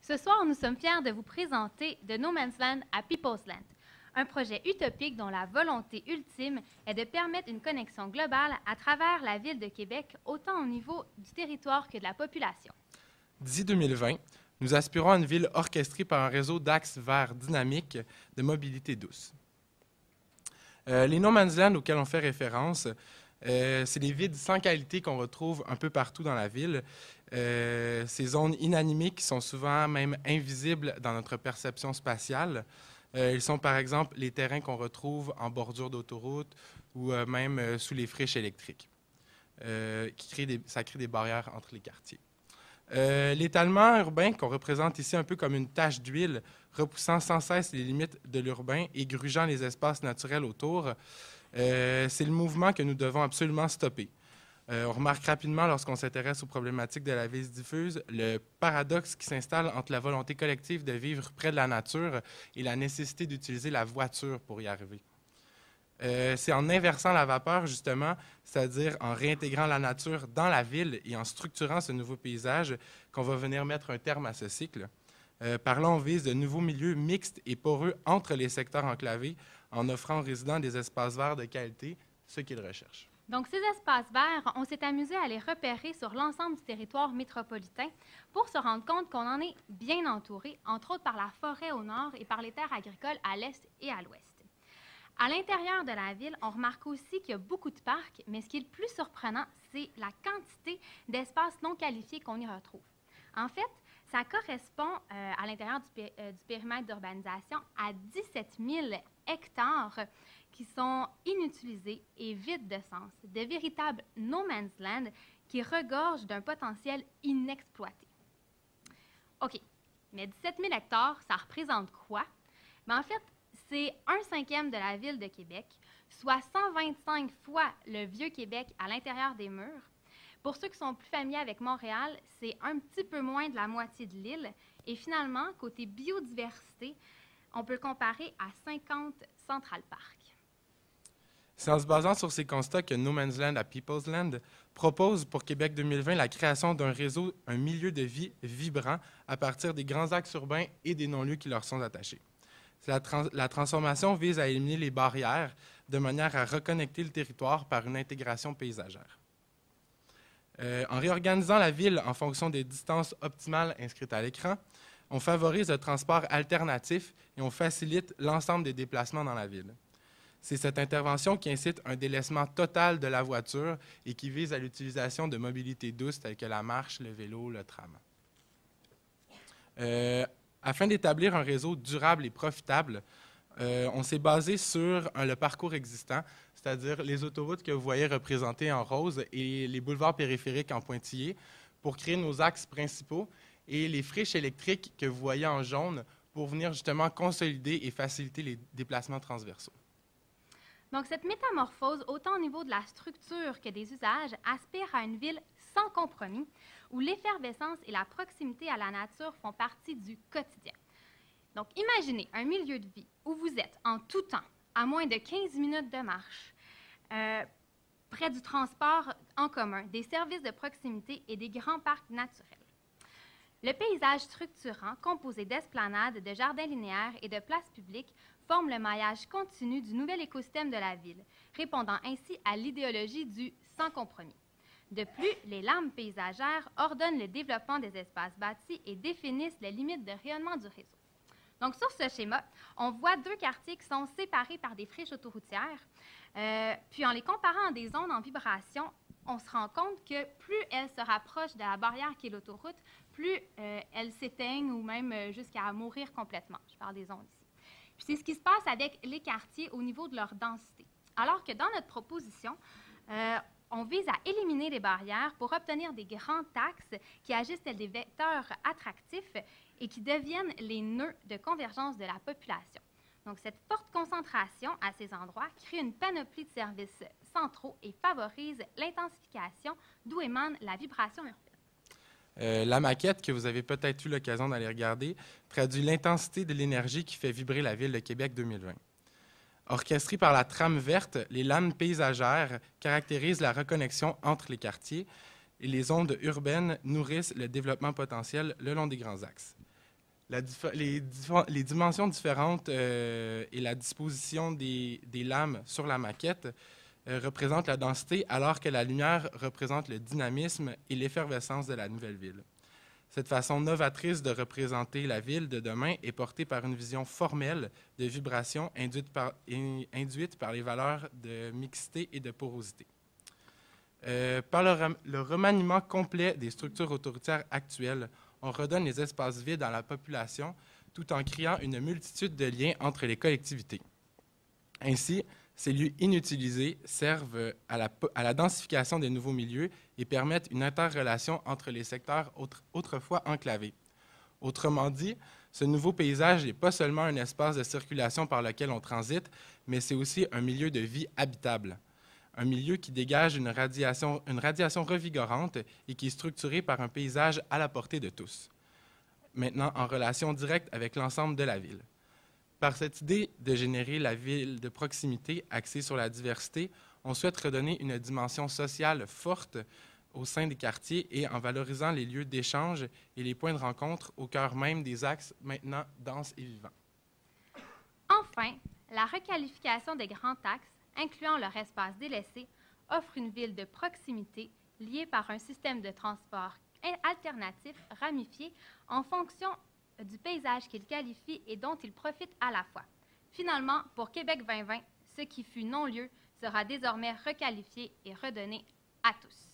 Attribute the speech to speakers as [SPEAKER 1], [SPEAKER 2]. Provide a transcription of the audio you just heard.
[SPEAKER 1] Ce soir, nous sommes fiers de vous présenter de No Man's Land à People's Land, un projet utopique dont la volonté ultime est de permettre une connexion globale à travers la ville de Québec, autant au niveau du territoire que de la population.
[SPEAKER 2] D'ici 2020, nous aspirons à une ville orchestrée par un réseau d'axes verts dynamiques de mobilité douce. Les No Man's Land auxquels on fait référence, c'est des vides sans qualité qu'on retrouve un peu partout dans la ville. Ces zones inanimées qui sont souvent même invisibles dans notre perception spatiale. Ils sont par exemple les terrains qu'on retrouve en bordure d'autoroute ou même sous les friches électriques. Ça crée des barrières entre les quartiers. L'étalement urbain qu'on représente ici un peu comme une tache d'huile, repoussant sans cesse les limites de l'urbain et grugeant les espaces naturels autour, c'est le mouvement que nous devons absolument stopper. On remarque rapidement, lorsqu'on s'intéresse aux problématiques de la vie diffuse, le paradoxe qui s'installe entre la volonté collective de vivre près de la nature et la nécessité d'utiliser la voiture pour y arriver. C'est en inversant la vapeur, justement, c'est-à-dire en réintégrant la nature dans la ville et en structurant ce nouveau paysage qu'on va venir mettre un terme à ce cycle. Par là, on vise de nouveaux milieux mixtes et poreux entre les secteurs enclavés en offrant aux résidents des espaces verts de qualité, ce qu'ils recherchent.
[SPEAKER 1] Donc, ces espaces verts, on s'est amusé à les repérer sur l'ensemble du territoire métropolitain pour se rendre compte qu'on en est bien entouré, entre autres par la forêt au nord et par les terres agricoles à l'est et à l'ouest. À l'intérieur de la ville, on remarque aussi qu'il y a beaucoup de parcs, mais ce qui est le plus surprenant, c'est la quantité d'espaces non qualifiés qu'on y retrouve. En fait, ça correspond à l'intérieur du périmètre d'urbanisation à 17 000 hectares qui sont inutilisés et vides de sens, de véritables no man's land qui regorgent d'un potentiel inexploité. OK, mais 17 000 hectares, ça représente quoi? Bien, en fait, c'est 1/5 de la ville de Québec, soit 125 fois le Vieux-Québec à l'intérieur des murs. Pour ceux qui sont plus familiers avec Montréal, c'est un petit peu moins de la moitié de l'île. Et finalement, côté biodiversité, on peut le comparer à 50 Central Park.
[SPEAKER 2] C'est en se basant sur ces constats que No Man's Land à People's Land propose pour Québec 2020 la création d'un réseau, un milieu de vie vibrant à partir des grands axes urbains et des non-lieux qui leur sont attachés. La transformation vise à éliminer les barrières de manière à reconnecter le territoire par une intégration paysagère. En réorganisant la ville en fonction des distances optimales inscrites à l'écran, on favorise le transport alternatif et on facilite l'ensemble des déplacements dans la ville. C'est cette intervention qui incite un délaissement total de la voiture et qui vise à l'utilisation de mobilités douces telles que la marche, le vélo, le tram. Afin d'établir un réseau durable et profitable, on s'est basé sur le parcours existant, c'est-à-dire les autoroutes que vous voyez représentées en rose et les boulevards périphériques en pointillés pour créer nos axes principaux et les friches électriques que vous voyez en jaune pour venir justement consolider et faciliter les déplacements transversaux.
[SPEAKER 1] Donc, cette métamorphose, autant au niveau de la structure que des usages, aspire à une ville sans compromis, où l'effervescence et la proximité à la nature font partie du quotidien. Donc, imaginez un milieu de vie où vous êtes en tout temps, à moins de 15 minutes de marche, près du transport en commun, des services de proximité et des grands parcs naturels. Le paysage structurant, composé d'esplanades, de jardins linéaires et de places publiques, forme le maillage continu du nouvel écosystème de la ville, répondant ainsi à l'idéologie du sans compromis. De plus, les lames paysagères ordonnent le développement des espaces bâtis et définissent les limites de rayonnement du réseau. Donc, sur ce schéma, on voit deux quartiers qui sont séparés par des friches autoroutières. Puis, en les comparant à des zones en vibration, on se rend compte que plus elles se rapprochent de la barrière qui est l'autoroute, plus elles s'éteignent ou même jusqu'à mourir complètement. Je parle des zones ici. Puis, c'est ce qui se passe avec les quartiers au niveau de leur densité. Alors que dans notre proposition, on vise à éliminer les barrières pour obtenir des grands axes qui agissent tels des vecteurs attractifs et qui deviennent les nœuds de convergence de la population. Donc, cette forte concentration à ces endroits crée une panoplie de services centraux et favorise l'intensification d'où émane la vibration urbaine.
[SPEAKER 2] La maquette, que vous avez peut-être eu l'occasion d'aller regarder, traduit l'intensité de l'énergie qui fait vibrer la ville de Québec 2020. Orchestrées par la trame verte, les lames paysagères caractérisent la reconnexion entre les quartiers et les ondes urbaines nourrissent le développement potentiel le long des grands axes. les dimensions différentes et la disposition des lames sur la maquette représentent la densité, alors que la lumière représente le dynamisme et l'effervescence de la nouvelle ville. Cette façon novatrice de représenter la ville de demain est portée par une vision formelle de vibration induite par les valeurs de mixité et de porosité. Par le remaniement complet des structures autoritaires actuelles, on redonne les espaces vides à la population tout en créant une multitude de liens entre les collectivités. Ainsi, ces lieux inutilisés servent à la densification des nouveaux milieux et permettent une interrelation entre les secteurs autrefois enclavés. Autrement dit, ce nouveau paysage n'est pas seulement un espace de circulation par lequel on transite, mais c'est aussi un milieu de vie habitable. Un milieu qui dégage une radiation revigorante et qui est structuré par un paysage à la portée de tous, maintenant en relation directe avec l'ensemble de la ville. Par cette idée de générer la ville de proximité axée sur la diversité, on souhaite redonner une dimension sociale forte au sein des quartiers et en valorisant les lieux d'échange et les points de rencontre au cœur même des axes maintenant denses et vivants.
[SPEAKER 1] Enfin, la requalification des grands axes, incluant leur espace délaissé, offre une ville de proximité liée par un système de transport alternatif ramifié en fonction du paysage qu'il qualifie et dont il profite à la fois. Finalement, pour Québec 2020, ce qui fut non-lieu sera désormais requalifié et redonné à tous.